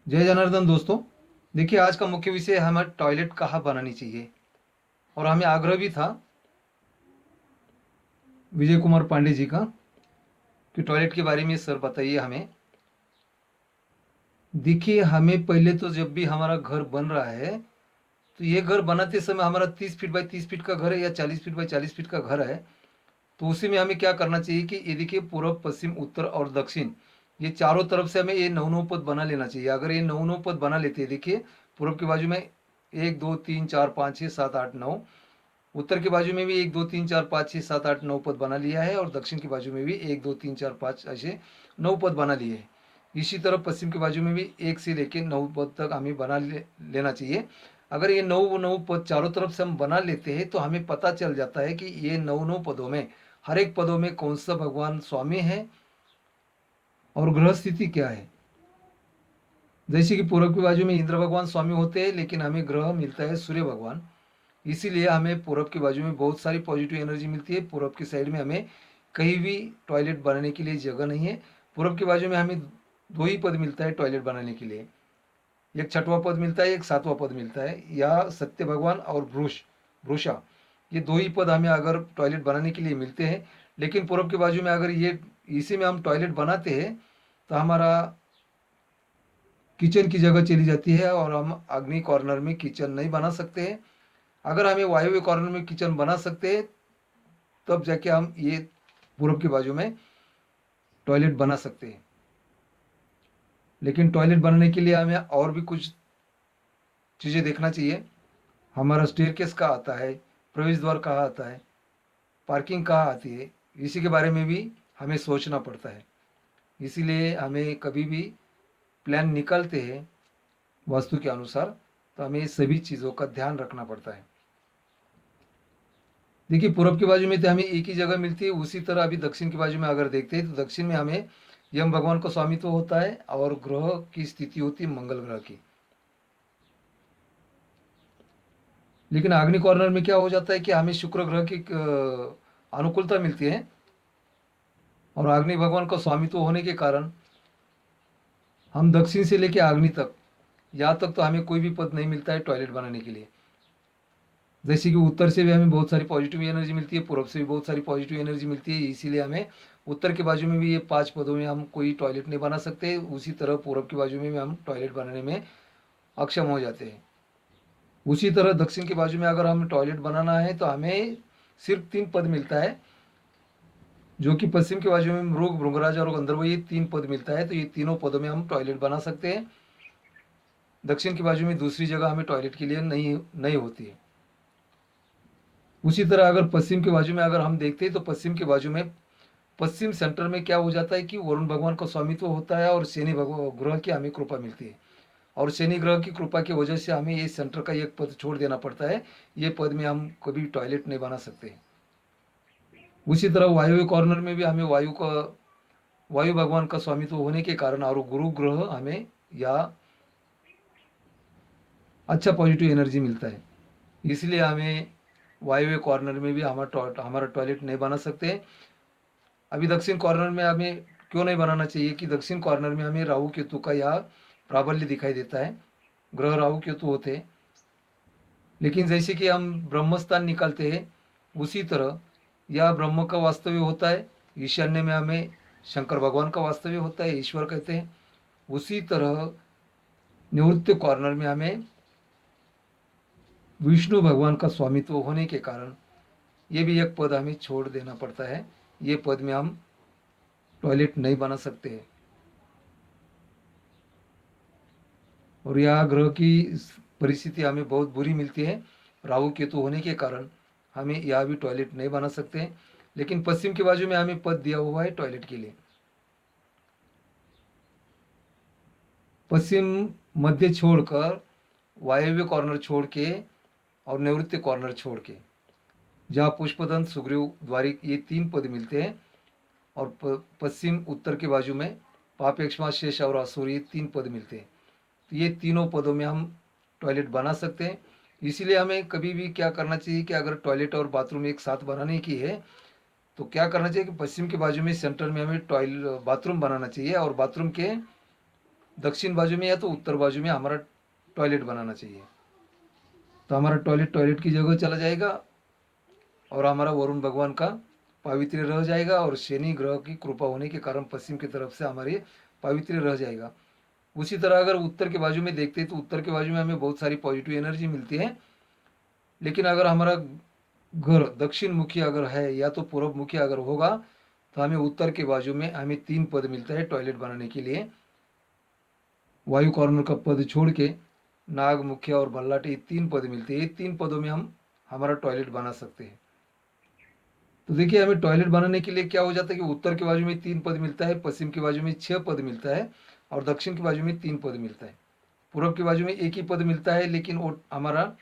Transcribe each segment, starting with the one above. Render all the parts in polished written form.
जय जनार्दन दोस्तों। देखिए, आज का मुख्य विषय है हमें टॉयलेट कहाँ बनानी चाहिए। और हमें आग्रह भी था विजय कुमार पांडे जी का कि टॉयलेट के बारे में सर बताइए हमें। देखिए, हमें पहले तो जब भी हमारा घर बन रहा है तो ये घर बनाते समय हमारा 30 फीट बाई 30 फीट का घर है या 40 फीट बाई 40 फीट का घर है। तो उसी में हमें क्या करना चाहिए कि ये देखिए, पूर्व पश्चिम उत्तर और दक्षिण, ये चारों तरफ से हमें ये नौ नौ पद बना लेना चाहिए। अगर ये नौ नौ पद बना लेते हैं, देखिए पूर्व की बाजू में 1 2 3 4 5 6 7 8 9, उत्तर के बाजू में भी 1 2 3 4 5 6 7 8 9 पद बना लिया है, और दक्षिण की बाजू में भी 1 2 3 4 5 ऐसे 9 पद बना लिए हैं। इसी तरह पश्चिम के बाजू में भी 1 से लेकर 9 पद तक हमें लेना चाहिए। अगर ये नौ नौ पद चारों तरफ से हम बना लेते हैं तो हमें पता चल जाता है कि ये नौ नौ पदों में हर एक पदों में कौन सा भगवान स्वामी है और ग्रह स्थिति क्या है। जैसे कि पूर्व की बाजू में इंद्र भगवान स्वामी होते हैं, लेकिन हमें ग्रह मिलता है सूर्य भगवान। इसीलिए हमें पूरब की बाजू में बहुत सारी पॉजिटिव एनर्जी मिलती है। पूरब की साइड में हमें कहीं भी टॉयलेट बनाने के लिए जगह नहीं है। पूरब की बाजू में हमें दो ही पद मिलता है टॉयलेट बनाने के लिए। एक छठवां पद मिलता है, एक सातवां पद मिलता है, या सत्य भगवान और वृषा, ये दो ही पद हमें अगर टॉयलेट बनाने के लिए मिलते हैं। लेकिन पूरब की बाजू में अगर ये इसी में हम टॉयलेट बनाते हैं तो हमारा किचन की जगह चली जाती है और हम अग्नि कॉर्नर में किचन नहीं बना सकते हैं। अगर हमें वायव्य कॉर्नर में किचन बना सकते हैं तब जाके हम ये पूरब की बाजू में टॉयलेट बना सकते हैं। लेकिन टॉयलेट बनाने के लिए हमें और भी कुछ चीज़ें देखना चाहिए। हमारा स्टेयरकेस कहाँ आता है, प्रवेश द्वार कहाँ आता है, पार्किंग कहाँ आती है, इसी के बारे में भी हमें सोचना पड़ता है। इसीलिए हमें कभी भी प्लान निकालते हैं वास्तु के अनुसार तो हमें सभी चीज़ों का ध्यान रखना पड़ता है। देखिए, पूरब की बाजू में तो हमें एक ही जगह मिलती है, उसी तरह अभी दक्षिण की बाजू में अगर देखते हैं तो दक्षिण में हमें यम भगवान का स्वामित्व होता है और ग्रह की स्थिति होती है मंगल ग्रह की। लेकिन आग्नि कॉर्नर में क्या हो जाता है कि हमें शुक्र ग्रह की अनुकूलता मिलती है, और अग्नि भगवान का स्वामित्व होने के कारण हम दक्षिण से लेकर आग्नि तक, यहाँ तक तो हमें कोई भी पद नहीं मिलता है टॉयलेट बनाने के लिए। जैसे कि उत्तर से भी हमें बहुत सारी पॉजिटिव एनर्जी मिलती है, पूर्व से भी बहुत सारी पॉजिटिव एनर्जी मिलती है। इसीलिए हमें उत्तर के बाजू में भी ये 5 पदों में हम कोई टॉयलेट नहीं बना सकते, उसी तरह पूर्व की बाजू में भी हम टॉयलेट बनाने में अक्षम हो जाते हैं। उसी तरह दक्षिण की बाजू में अगर हमें टॉयलेट बनाना है तो हमें सिर्फ 3 पद मिलता है, जो कि पश्चिम की बाजू में मृग, भृंगराज और गंधर्व, ये 3 पद मिलता है। तो ये तीनों पदों में हम टॉयलेट बना सकते हैं। दक्षिण की बाजू में दूसरी जगह हमें टॉयलेट के लिए नहीं नहीं होती है। उसी तरह अगर पश्चिम के बाजू में अगर हम देखते हैं तो पश्चिम के बाजू में पश्चिम सेंटर में क्या हो जाता है कि वरुण भगवान का स्वामित्व होता है और शनि ग्रह की हमें कृपा मिलती है। और शनि ग्रह की कृपा की वजह से हमें ये सेंटर का एक पद छोड़ देना पड़ता है। ये पद में हम कभी टॉयलेट नहीं बना सकते। उसी तरह वायु कॉर्नर में भी हमें वायु भगवान का स्वामित्व होने के कारण और गुरु ग्रह हमें या अच्छा पॉजिटिव एनर्जी मिलता है। इसलिए हमें वायव्य कॉर्नर में भी हमारा टॉयलेट नहीं बना सकते। अभी दक्षिण कॉर्नर में हमें क्यों नहीं बनाना चाहिए कि दक्षिण कॉर्नर में हमें राहु केतु का या प्राबल्य दिखाई देता है, ग्रह राहु केतु होते हैं। लेकिन जैसे कि हम ब्रह्मस्थान निकालते हैं उसी तरह यह ब्रह्म का वास्तव्य होता है, ईशान्य में हमें शंकर भगवान का वास्तव्य होता है, ईश्वर कहते हैं। उसी तरह निवृत्त कॉर्नर में हमें विष्णु भगवान का स्वामित्व होने के कारण ये भी एक पद हमें छोड़ देना पड़ता है। ये पद में हम टॉयलेट नहीं बना सकते हैं। और यह ग्रह की परिस्थिति हमें बहुत बुरी मिलती है, राहु केतु होने के कारण हमें यह भी टॉयलेट नहीं बना सकते हैं। लेकिन पश्चिम के बाजू में हमें पद दिया हुआ है टॉयलेट के लिए। पश्चिम मध्य छोड़कर, वायव्य कॉर्नर छोड़ के और नैऋत्य कॉर्नर छोड़ के, जहाँ पुष्पदंत, सुग्रीव, द्वारिक, ये 3 पद मिलते हैं। और पश्चिम उत्तर के बाजू में पापेक्षमा, शेष और असुर, ये 3 पद मिलते हैं। तो ये तीनों पदों में हम टॉयलेट बना सकते हैं। इसीलिए हमें कभी भी क्या करना चाहिए कि अगर टॉयलेट और बाथरूम एक साथ बनाने की है तो क्या करना चाहिए कि पश्चिम के बाजू में सेंटर में हमें टॉयलेट बाथरूम बनाना चाहिए, और बाथरूम के दक्षिण बाजू में या तो उत्तर बाजू में हमारा टॉयलेट बनाना चाहिए। तो हमारा टॉयलेट टॉयलेट की जगह चला जाएगा और हमारा वरुण भगवान का पावित्र्य रह जाएगा, और शनि ग्रह की कृपा होने के कारण पश्चिम की तरफ से हमारे पावित्र्य रह जाएगा। उसी तरह अगर उत्तर के बाजू में देखते हैं तो उत्तर के बाजू में हमें बहुत सारी पॉजिटिव एनर्जी मिलती है। लेकिन अगर हमारा घर दक्षिण मुखी अगर है या तो पूर्व मुखी अगर होगा तो हमें उत्तर के बाजू में हमें 3 पद मिलता है टॉयलेट बनाने के लिए। वायु कॉर्नर का पद छोड़ के नाग, मुखिया और बल्लाटे, ये 3 पद मिलते हैं। ये 3 पदों में हम हमारा टॉयलेट बना सकते हैं। तो देखिए हमें टॉयलेट बनाने के लिए क्या हो जाता है कि उत्तर के बाजू में 3 पद मिलता है, पश्चिम के बाजू में 6 पद मिलता है, और दक्षिण के बाजू में 3 पद मिलता है। पूर्व के बाजू में एक ही पद मिलता है, लेकिन वो हमारा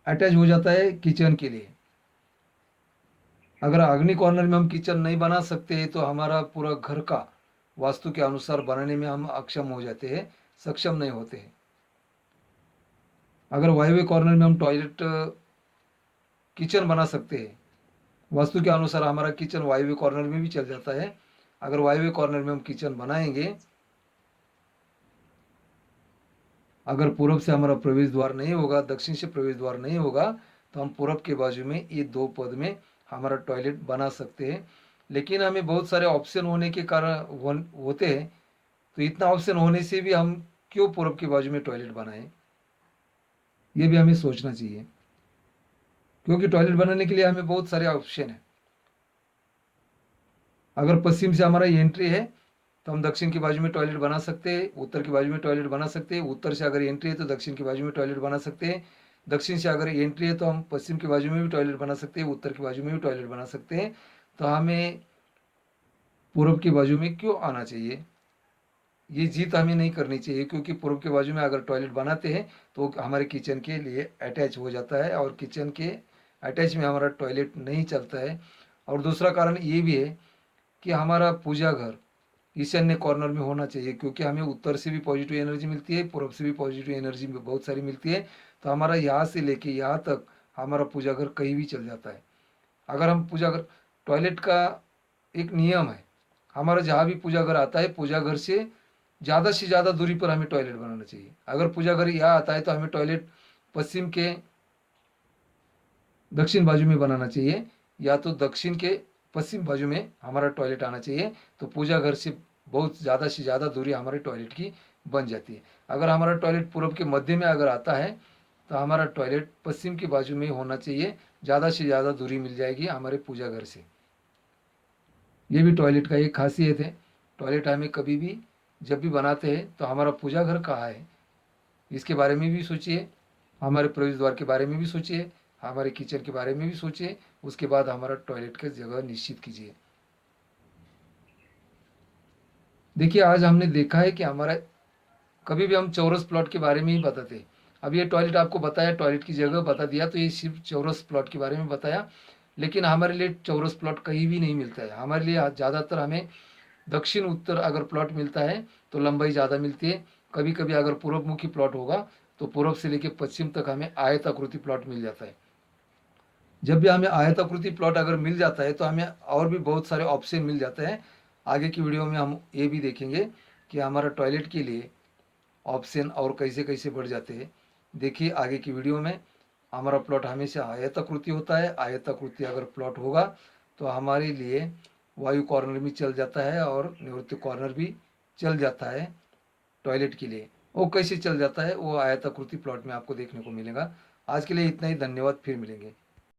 अटैच हो जाता है किचन के लिए। अगर अग्नि कॉर्नर में हम किचन नहीं बना सकते तो हमारा पूरा घर का वास्तु के अनुसार बनाने में हम अक्षम हो जाते हैं, सक्षम नहीं होते हैं। अगर वायव्य कॉर्नर में हम टॉयलेट किचन बना सकते हैं, वास्तु के अनुसार हमारा किचन वायव्य कॉर्नर में भी चल जाता है। अगर वायव्य कॉर्नर में हम किचन बनाएंगे, अगर पूर्व से हमारा प्रवेश द्वार नहीं होगा, दक्षिण से प्रवेश द्वार नहीं होगा, तो हम पूर्व के बाजू में ये 2 पद में हमारा टॉयलेट बना सकते हैं। लेकिन हमें बहुत सारे ऑप्शन होने के कारण होते हैं, तो इतना ऑप्शन होने से भी हम क्यों पूर्व के बाजू में टॉयलेट बनाएं, ये भी हमें सोचना चाहिए। क्योंकि टॉयलेट बनाने के लिए हमें बहुत सारे ऑप्शन है। अगर पश्चिम से हमारा एंट्री है तो हम दक्षिण की बाजू में टॉयलेट बना सकते हैं, उत्तर की बाजू में टॉयलेट बना सकते हैं। उत्तर से अगर एंट्री है तो दक्षिण की बाजू में टॉयलेट बना सकते हैं। दक्षिण से अगर एंट्री है तो हम पश्चिम की बाजू में भी टॉयलेट बना सकते हैं, उत्तर की बाजू में भी टॉयलेट बना सकते हैं। तो हमें पूर्व की बाजू में क्यों आना चाहिए, ये जीत हमें नहीं करनी चाहिए। क्योंकि पूर्व के बाजू में अगर टॉयलेट बनाते हैं तो हमारे किचन के लिए अटैच हो जाता है, और किचन के अटैच में हमारा टॉयलेट नहीं चलता है। और दूसरा कारण ये भी है कि हमारा पूजा घर ईशान्य कॉर्नर में होना चाहिए, क्योंकि हमें उत्तर से भी पॉजिटिव एनर्जी मिलती है, पूर्व से भी पॉजिटिव एनर्जी बहुत सारी मिलती है। तो हमारा यहाँ से लेके यहाँ तक हमारा पूजा घर कहीं भी चल जाता है। अगर हम पूजा घर, टॉयलेट का एक नियम है, हमारा जहाँ भी पूजा घर आता है, पूजा घर से ज़्यादा दूरी पर हमें टॉयलेट बनाना चाहिए। अगर पूजा घर यहाँ आता है तो हमें टॉयलेट पश्चिम के दक्षिण बाजू में बनाना चाहिए, या तो दक्षिण के पश्चिम बाजू में हमारा टॉयलेट आना चाहिए। तो पूजा घर से बहुत ज़्यादा से ज़्यादा दूरी हमारे टॉयलेट की बन जाती है। अगर हमारा टॉयलेट पूर्व के मध्य में अगर आता है तो हमारा टॉयलेट पश्चिम की बाजू में होना चाहिए, ज़्यादा से ज़्यादा दूरी मिल जाएगी हमारे पूजा घर से। ये भी टॉयलेट का एक खासियत है। टॉयलेट हमें कभी भी जब भी बनाते हैं तो हमारा पूजा घर कहाँ है इसके बारे में भी सोचिए, हमारे प्रवेश द्वार के बारे में भी सोचिए, हमारे किचन के बारे में भी सोचिए। उसके बाद हमारा टॉयलेट की जगह निश्चित कीजिए। देखिए आज हमने देखा है कि हमारा कभी भी हम चौरस प्लॉट के बारे में ही बताते हैं। अब ये टॉयलेट आपको बताया, टॉयलेट की जगह बता दिया, तो ये सिर्फ चौरस प्लॉट के बारे में बताया। लेकिन हमारे लिए चौरस प्लॉट कहीं भी नहीं मिलता है। हमारे लिए ज़्यादातर हमें दक्षिण उत्तर अगर प्लॉट मिलता है तो लंबाई ज़्यादा मिलती है। कभी कभी अगर पूर्वमुखी प्लॉट होगा तो पूर्व से लेकर पश्चिम तक हमें आयताकृति प्लॉट मिल जाता है। जब भी हमें आयताकृति प्लॉट अगर मिल जाता है तो हमें और भी बहुत सारे ऑप्शन मिल जाते हैं। आगे की वीडियो में हम ये भी देखेंगे कि हमारा टॉयलेट के लिए ऑप्शन और कैसे कैसे बढ़ जाते हैं। देखिए आगे की वीडियो में। हमारा प्लॉट हमेशा आयताकृति होता है। आयताकृति अगर प्लॉट होगा तो हमारे लिए वायु कॉर्नर भी चल जाता है और निवृत्ति कॉर्नर भी चल जाता है टॉयलेट के लिए। वो कैसे चल जाता है वो आयताकृति प्लॉट में आपको देखने को मिलेगा। आज के लिए इतना ही, धन्यवाद, फिर मिलेंगे।